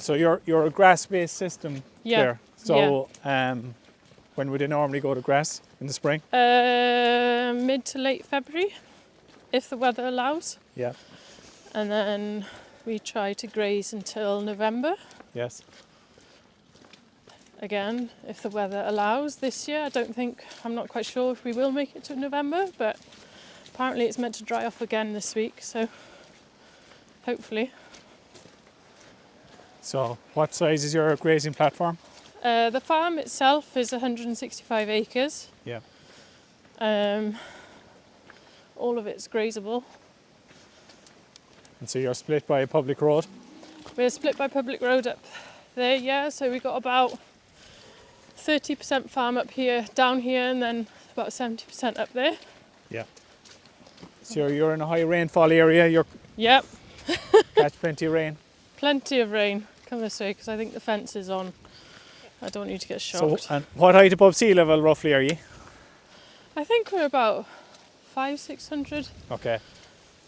So you're a grass-based system Yeah. there. So when would they normally go to grass? In the spring? Mid to late February, if the weather allows. Yeah. And then we try to graze until November. Yes. Again, if the weather allows. This year, I'm not quite sure if we will make it to November, but apparently it's meant to dry off again this week, so hopefully. So what size is your grazing platform? The farm itself is 165 acres. Yeah. All of it's grazable. And so you're split by a public road? We're split by public road up there, yeah, so we've got about 30% farm up here, down here, and then about 70% up there. Yeah. So you're in a high rainfall area, Yep. catch plenty of rain. Plenty of rain. Come this way, because I think the fence is on. I don't want you to get shocked. So, and what height above sea level roughly are you? I think we're about 500-600, Okay.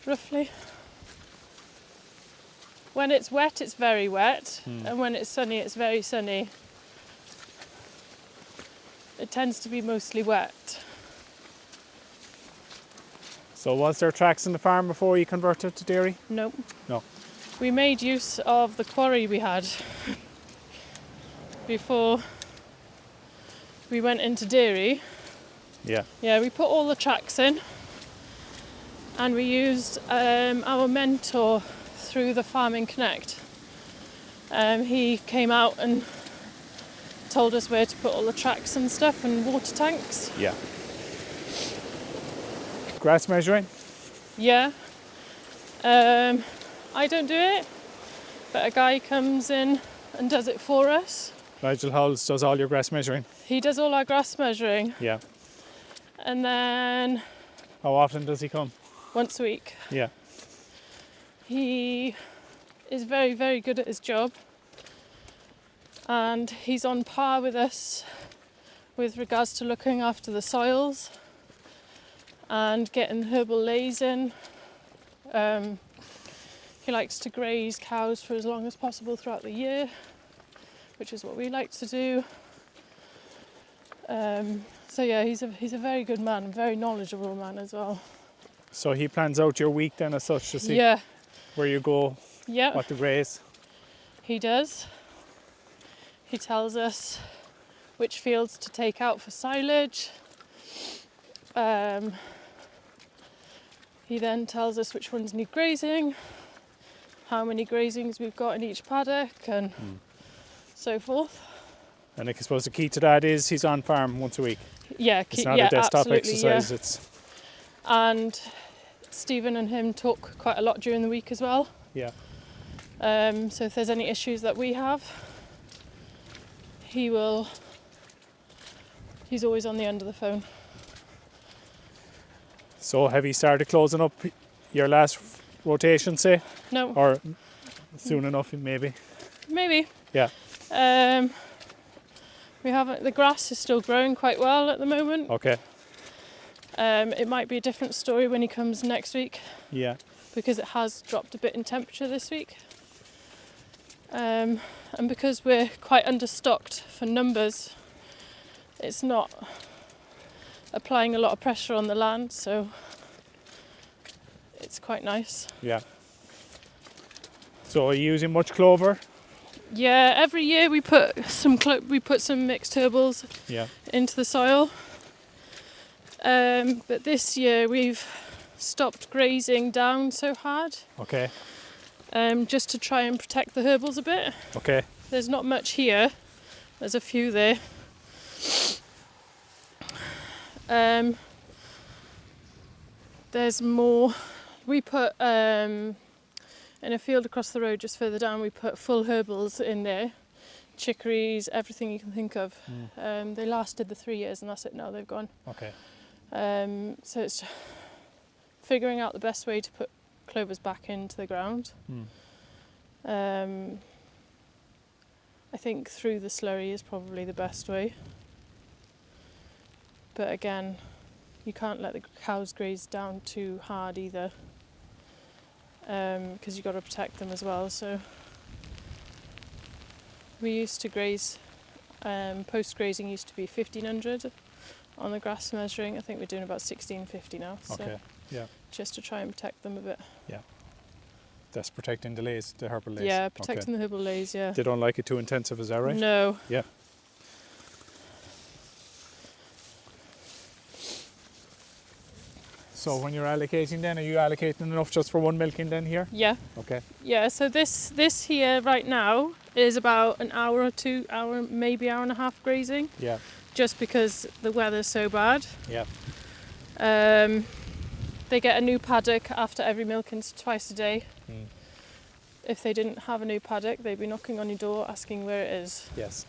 roughly. When it's wet, it's very wet, and when it's sunny, it's very sunny. It tends to be mostly wet. So was there tracks in the farm before you converted to dairy? Nope. No. We made use of the quarry we had before we went into dairy. Yeah. Yeah, we put all the tracks in, and we used our mentor through the Farming Connect. He came out and told us where to put all the tracks and stuff and water tanks. Yeah. Grass measuring? Yeah. I don't do it, but a guy comes in and does it for us. Nigel Howells does all your grass measuring? He does all our grass measuring. Yeah. And then How often does he come? once a week. Yeah. He is very, very good at his job. And he's on par with us with regards to looking after the soils and getting herbal lays in. He likes to graze cows for as long as possible throughout the year, which is what we like to do. So yeah, he's a very good man, very knowledgeable man as well. So he plans out your week then as such to see Yeah, where you go, yeah, what to graze? he does. He tells us which fields to take out for silage. He then tells us which ones need grazing, how many grazings we've got in each paddock, and so forth. And I suppose the key to that is he's on farm once a week. Yeah, It's not a desktop exercise. Yeah. It's And Stephen and him talk quite a lot during the week as well. yeah. So if there's any issues that we have, he's always on the end of the phone. So have you started closing up your last rotation, say, No, or soon enough maybe? maybe. Yeah. We haven't. The grass is still growing quite well at the moment. Okay. It might be a different story when he comes next week, Yeah. because it has dropped a bit in temperature this week. And because we're quite understocked for numbers, it's not applying a lot of pressure on the land, so it's quite nice. Yeah. So are you using much clover? Yeah, every year we put some mixed herbals Yeah. into the soil. But this year we've stopped grazing down so hard, Okay. just to try and protect the herbals a bit. Okay. There's not much here. There's a few there. There's more. We put in a field across the road just further down, we put full herbals in there. Chicories, everything you can think of. They lasted the 3 years and that's it now, they've gone. Okay. So it's figuring out the best way to put clovers back into the ground. I think through the slurry is probably the best way. But again, you can't let the cows graze down too hard either, because you've got to protect them as well. So We used to graze, post-grazing used to be 1,500 on the grass measuring. I think we're doing about 1,650 now. So Okay. Yeah. just to try and protect them a bit. That's protecting the lays, the herbal lays. Yeah, protecting the herbal lays, yeah. They don't like it too intensive, is that right? No. Yeah. So when you're allocating then, are you allocating enough just for one milking then here? Yeah. Okay. Yeah, so this here right now is about an hour or 2 hour, maybe hour and a half grazing, Yeah. just because the weather's so bad. Yeah. They get a new paddock after every milking, twice a day. Mm. If they didn't have a new paddock, they'd be knocking on your door asking where it is. Yes.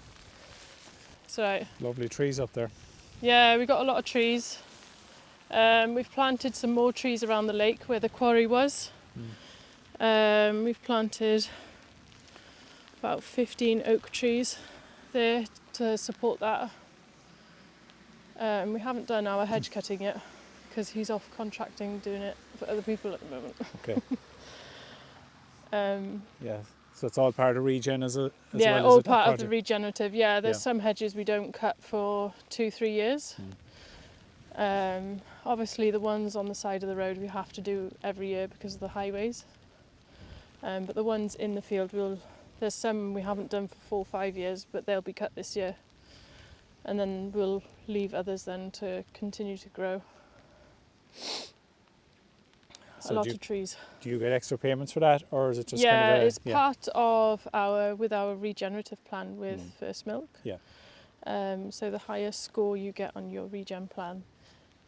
So Lovely trees up there. yeah, we've got a lot of trees. We've planted some more trees around the lake where the quarry was. We've planted about 15 oak trees there to support that. We haven't done our hedge cutting yet because he's off contracting doing it for other people at the moment. Okay. Yeah. So it's all part of regen as yeah, well all as a part of the project. regenerative. Yeah, there's Yeah. some hedges we don't cut for 2-3 years. Obviously the ones on the side of the road we have to do every year because of the highways. But the ones in the field, there's some we haven't done for 4 or 5 years, but they'll be cut this year. And then we'll leave others then to continue to grow. So a lot of trees. Do you get extra payments for that, or is it just Yeah, kind of it's part of our regenerative plan with First Milk. Yeah. So the higher score you get on your regen plan,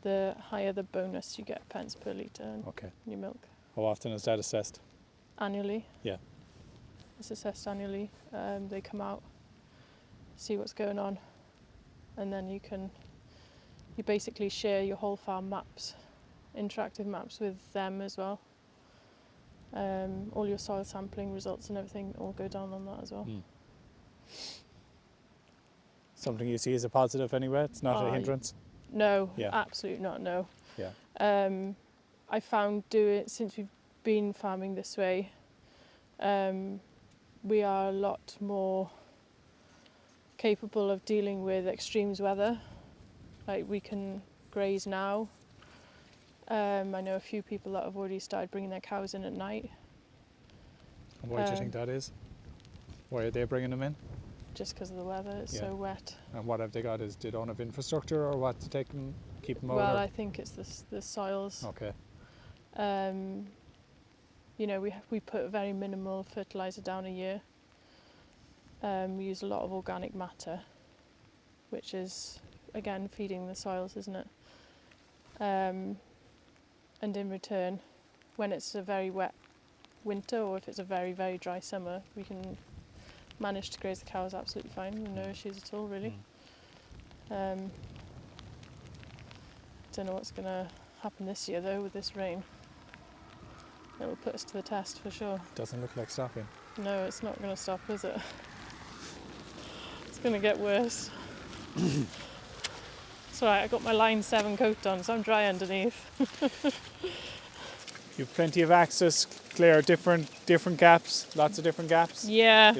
the higher the bonus you get pence per litre in Okay. your milk. How often is that assessed? Annually. Yeah. It's assessed annually. They come out, see what's going on, and then you basically share your whole farm maps, interactive maps with them as well. All your soil sampling results and everything all go down on that as well. Something you see as a positive anyway? It's not a hindrance? No, Yeah. absolutely not, no. Yeah. I found since we've been farming this way, we are a lot more capable of dealing with extremes weather. Like we can graze now. I know a few people that have already started bringing their cows in at night. And why do you think that is? Why are they bringing them in? Just because of the weather, it's so wet. And what have they got? They don't have infrastructure or what to keep them out? Well, I think it's the soils. Okay. We put very minimal fertiliser down a year. We use a lot of organic matter, which is, again, feeding the soils, isn't it? And in return, when it's a very wet winter or if it's a very, very dry summer, we can manage to graze the cows absolutely fine with no issues at all, really. Don't know what's going to happen this year, though, with this rain. It will put us to the test for sure. Doesn't look like stopping. No, it's not going to stop, is it? It's going to get worse. It's alright, I got my line 7 coat on, so I'm dry underneath. You've plenty of access, Claire, different gaps, lots of different gaps. Yeah.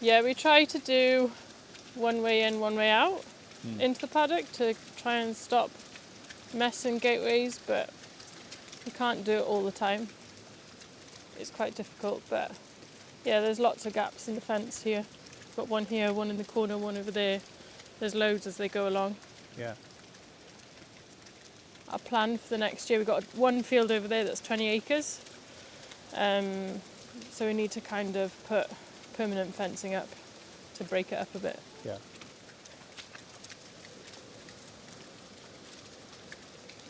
Yeah, we try to do one way in, one way out into the paddock to try and stop messing gateways, but you can't do it all the time. It's quite difficult, but yeah, there's lots of gaps in the fence here. Got one here, one in the corner, one over there. There's loads as they go along. Yeah. Our plan for the next year, we've got one field over there that's 20 acres. So we need to kind of put permanent fencing up to break it up a bit. Yeah.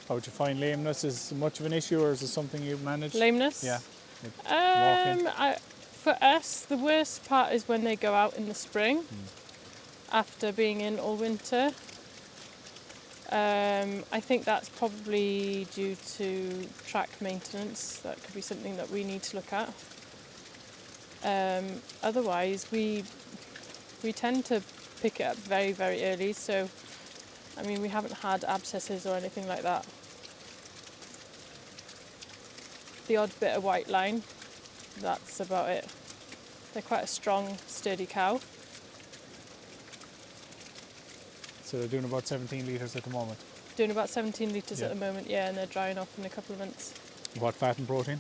How would you find lameness? Is it much of an issue, or is it something you manage? Lameness? Yeah. For us, the worst part is when they go out in the spring after being in all winter. I think that's probably due to track maintenance. That could be something that we need to look at. Otherwise, we tend to pick it up very, very early. So, I mean, we haven't had abscesses or anything like that. The odd bit of white line, that's about it. They're quite a strong, sturdy cow. So they're doing about 17 litres at the moment. Doing about 17 litres Yeah. at the moment, yeah, and they're drying off in a couple of months. What fat and protein?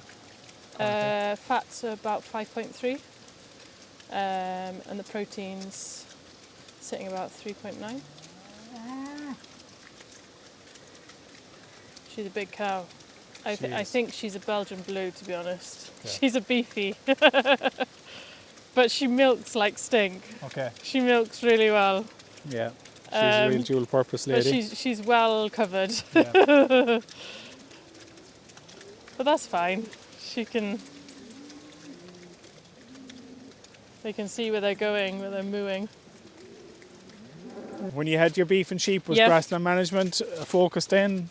Fats are about 5.3, and the protein's sitting about 3.9. She's a big cow. I think she's a Belgian blue, to be honest. Okay. She's a beefy, but she milks like stink. Okay. She milks really well. Yeah. She's a real dual purpose lady. But she's well covered. Yeah. But that's fine. They can see where they're going, where they're mooing. When you had your beef and sheep, was Yeah. grassland management focused in?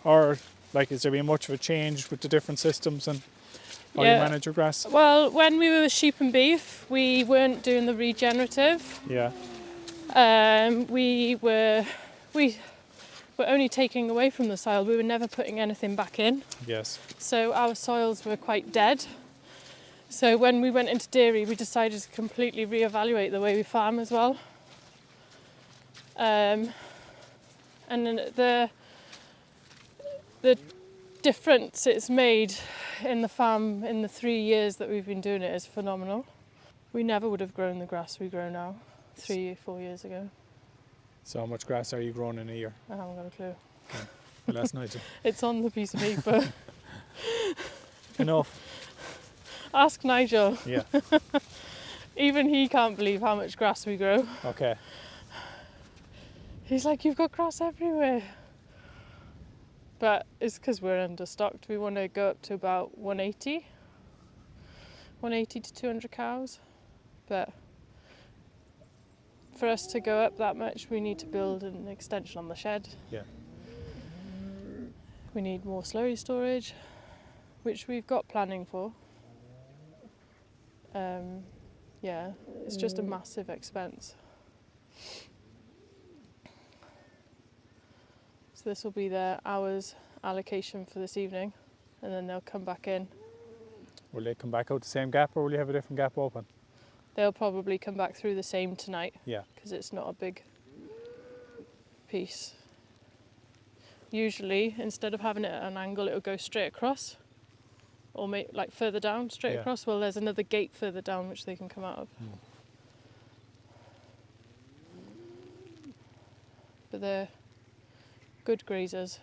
Or like, has there been much of a change with the different systems and how you manage your grass? Well, when we were with sheep and beef, we weren't doing the regenerative. Yeah. We were only taking away from the soil. We were never putting anything back in. Yes. So our soils were quite dead. So when we went into dairy, we decided to completely reevaluate the way we farm as well. And then the difference it's made in the farm in the 3 years that we've been doing it is phenomenal. We never would have grown the grass we grow now 3 or 4 years ago. So how much grass are you growing in a year? I haven't got a clue. Well, that's nice. It's on the piece of paper. Enough. Ask Nigel. Yeah. Even he can't believe how much grass we grow. Okay. He's like, you've got grass everywhere. But it's because we're understocked. We want to go up to about 180 to 200 cows. But for us to go up that much, we need to build an extension on the shed. Yeah. We need more slurry storage, which we've got planning for. Yeah, it's just a massive expense. So this will be their hours allocation for this evening, and then they'll come back in. Will they come back out the same gap, or will you have a different gap open? They'll probably come back through the same tonight. Yeah. Because it's not a big piece. Usually, instead of having it at an angle, it'll go straight across, or like further down, straight across. Well, there's another gate further down which they can come out of. But they're good grazers.